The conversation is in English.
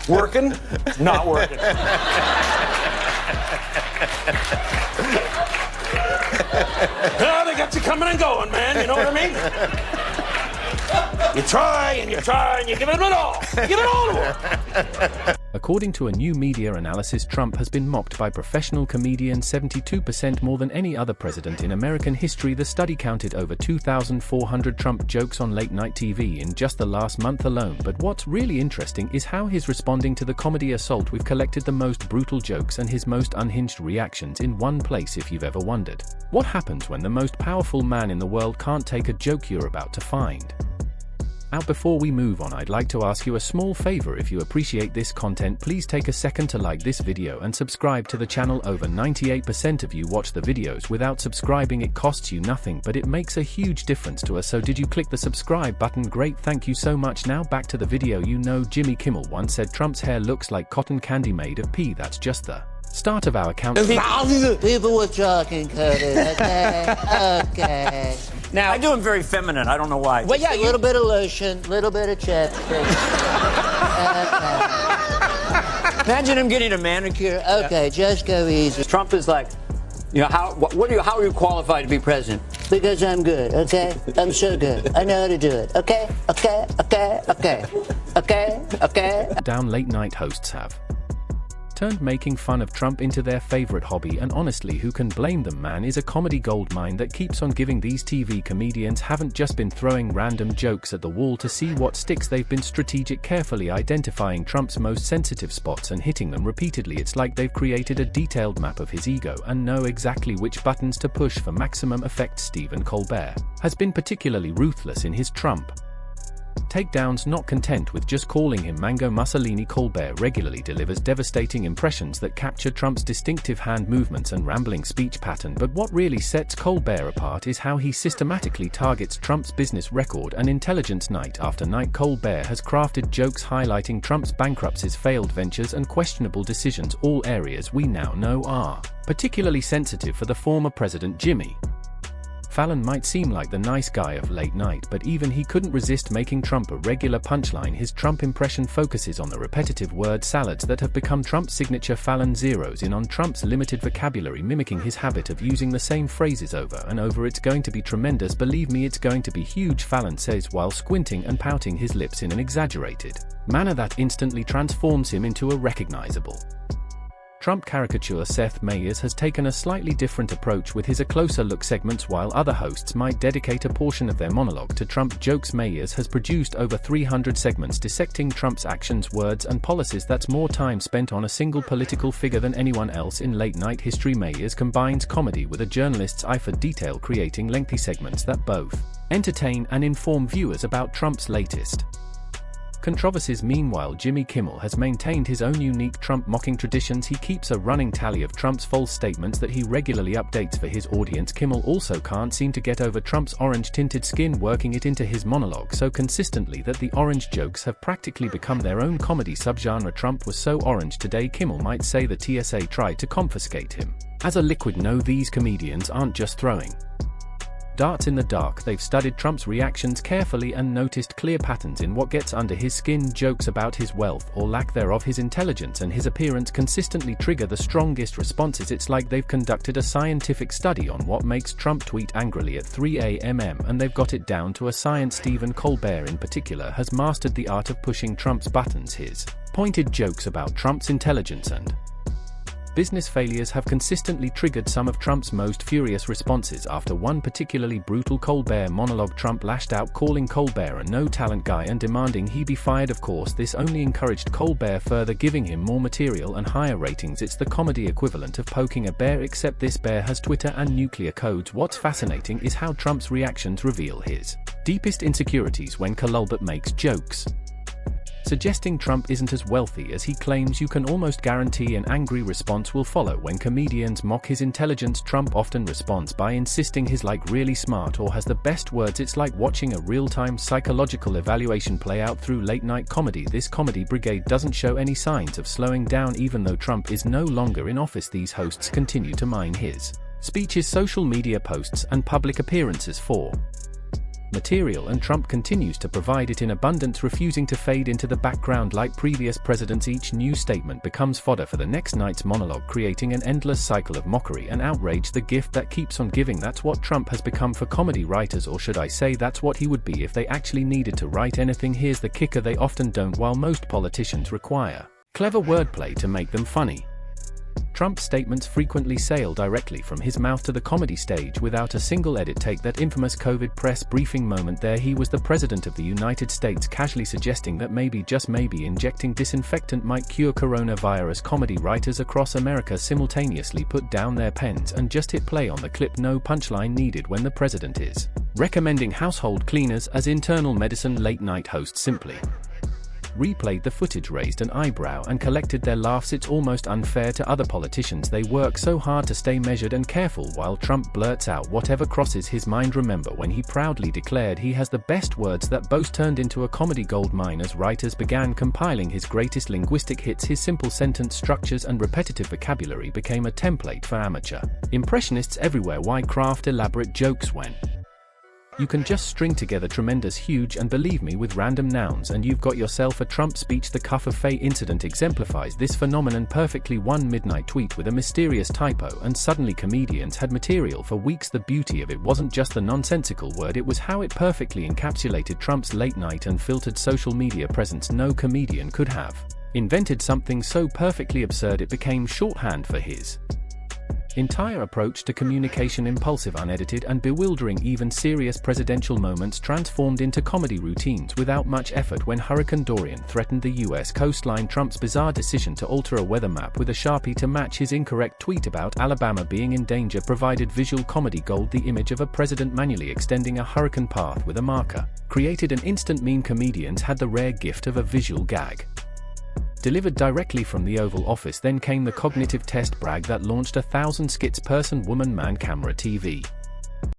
Working? Not working. Oh, they got you coming and going, man. You know what I mean? You try and you try and you give it all. Give it all to her. According to a new media analysis, Trump has been mocked by professional comedians 72% more than any other president in American history. The study counted over 2,400 Trump jokes on late-night TV in just the last month alone. But what's really interesting is how he's responding to the comedy assault. We've collected the most brutal jokes and his most unhinged reactions in one place. If you've ever wondered what happens when the most powerful man in the world can't take a joke, you're about to find out. Before we move on, I'd like to ask you a small favor. If you appreciate this content, please take a second to like this video and subscribe to the channel. Over 98% of you watch the videos without subscribing. It costs you nothing, but it makes a huge difference to us. So did you click the subscribe button? Great, thank you so much. Now back to the video. You know, Jimmy Kimmel once said Trump's hair looks like cotton candy made of pee. That's just the start of our countdown. People were talking, Curtis. Okay. Now, I do him very feminine. I don't know why. Well, yeah, a little bit of lotion, little bit of chapstick. Imagine him getting a manicure. Okay, just go easy. Trump is like, you know, how are you qualified to be president? Because I'm good, okay? I'm so good. I know how to do it. Okay? Down late night hosts have turned making fun of Trump into their favorite hobby, and honestly, who can blame them? Man is a comedy goldmine that keeps on giving. These TV comedians haven't just been throwing random jokes at the wall to see what sticks. They've been strategic, carefully identifying Trump's most sensitive spots and hitting them repeatedly. It's like they've created a detailed map of his ego and know exactly which buttons to push for maximum effect. Stephen Colbert has been particularly ruthless in his Trump takedowns. Not content with just calling him Mango Mussolini, Colbert regularly delivers devastating impressions that capture Trump's distinctive hand movements and rambling speech pattern. But what really sets Colbert apart is how he systematically targets Trump's business record and intelligence. Night after night, Colbert has crafted jokes highlighting Trump's bankruptcies, failed ventures, and questionable decisions, all areas we now know are particularly sensitive for the former president. Jimmy Fallon might seem like the nice guy of late night, but even he couldn't resist making Trump a regular punchline. His Trump impression focuses on the repetitive word salads that have become Trump's signature. Fallon zeroes in on Trump's limited vocabulary, mimicking his habit of using the same phrases over and over. It's going to be tremendous, believe me, it's going to be huge, Fallon says while squinting and pouting his lips in an exaggerated manner that instantly transforms him into a recognizable Trump caricature. Seth Meyers has taken a slightly different approach with his A Closer Look segments. While other hosts might dedicate a portion of their monologue to Trump jokes, Meyers has produced over 300 segments dissecting Trump's actions, words, and policies. That's more time spent on a single political figure than anyone else in late-night history. Meyers combines comedy with a journalist's eye for detail, creating lengthy segments that both entertain and inform viewers about Trump's latest controversies. Meanwhile, Jimmy Kimmel has maintained his own unique Trump mocking traditions. He keeps a running tally of Trump's false statements that he regularly updates for his audience. Kimmel also can't seem to get over Trump's orange-tinted skin, working it into his monologue so consistently that the orange jokes have practically become their own comedy subgenre. Trump was so orange today, Kimmel might say the TSA tried to confiscate him as a liquid. No, these comedians aren't just throwing darts in the dark. They've studied Trump's reactions carefully and noticed clear patterns in what gets under his skin. Jokes about his wealth or lack thereof, his intelligence, and his appearance consistently trigger the strongest responses. It's like they've conducted a scientific study on what makes Trump tweet angrily at 3 a.m. and they've got it down to a science. Stephen Colbert in particular has mastered the art of pushing Trump's buttons. His pointed jokes about Trump's intelligence and business failures have consistently triggered some of Trump's most furious responses. After one particularly brutal Colbert monologue, Trump lashed out, calling Colbert a no-talent guy and demanding he be fired. Of course, this only encouraged Colbert further, giving him more material and higher ratings. It's the comedy equivalent of poking a bear, except this bear has Twitter and nuclear codes. What's fascinating is how Trump's reactions reveal his deepest insecurities. When Colbert makes jokes suggesting Trump isn't as wealthy as he claims, you can almost guarantee an angry response will follow. When comedians mock his intelligence, Trump often responds by insisting he's like really smart or has the best words. It's like watching a real-time psychological evaluation play out through late-night comedy. This comedy brigade doesn't show any signs of slowing down. Even though Trump is no longer in office, these hosts continue to mine his speeches, social media posts, and public appearances for material, and Trump continues to provide it in abundance, refusing to fade into the background like previous presidents. Each new statement becomes fodder for the next night's monologue, creating an endless cycle of mockery and outrage, the gift that keeps on giving. That's what Trump has become for comedy writers, or should I say that's what he would be if they actually needed to write anything. Here's the kicker: they often don't, while most politicians require clever wordplay to make them funny. Trump's statements frequently sail directly from his mouth to the comedy stage without a single edit. Take that infamous COVID press briefing moment there. He was the President of the United States casually suggesting that maybe, just maybe, injecting disinfectant might cure coronavirus. Comedy writers across America simultaneously put down their pens and just hit play on the clip. No punchline needed when the president is recommending household cleaners as internal medicine. Late night hosts simply replayed the footage, raised an eyebrow, and collected their laughs. It's almost unfair to other politicians. They work so hard to stay measured and careful, while Trump blurts out whatever crosses his mind. Remember when he proudly declared he has the best words? That boast turned into a comedy goldmine as writers began compiling his greatest linguistic hits. His simple sentence structures and repetitive vocabulary became a template for amateur impressionists everywhere. Why craft elaborate jokes when you can just string together tremendous, huge, and believe me, with random nouns, and you've got yourself a Trump speech? The Cuff of Faye incident exemplifies this phenomenon perfectly. One midnight tweet with a mysterious typo, and suddenly comedians had material for weeks. The beauty of it wasn't just the nonsensical word, it was how it perfectly encapsulated Trump's late night and filtered social media presence. No comedian could have invented something so perfectly absurd it became shorthand for his entire approach to communication. Impulsive, unedited, and bewildering. Even serious presidential moments transformed into comedy routines without much effort. When Hurricane Dorian threatened the U.S. coastline, Trump's bizarre decision to alter a weather map with a Sharpie to match his incorrect tweet about Alabama being in danger provided visual comedy gold. The image of a president manually extending a hurricane path with a marker created an instant meme. Comedians had the rare gift of a visual gag delivered directly from the Oval Office. Then came the cognitive test brag that launched 1,000 skits: person, woman, man, camera, TV.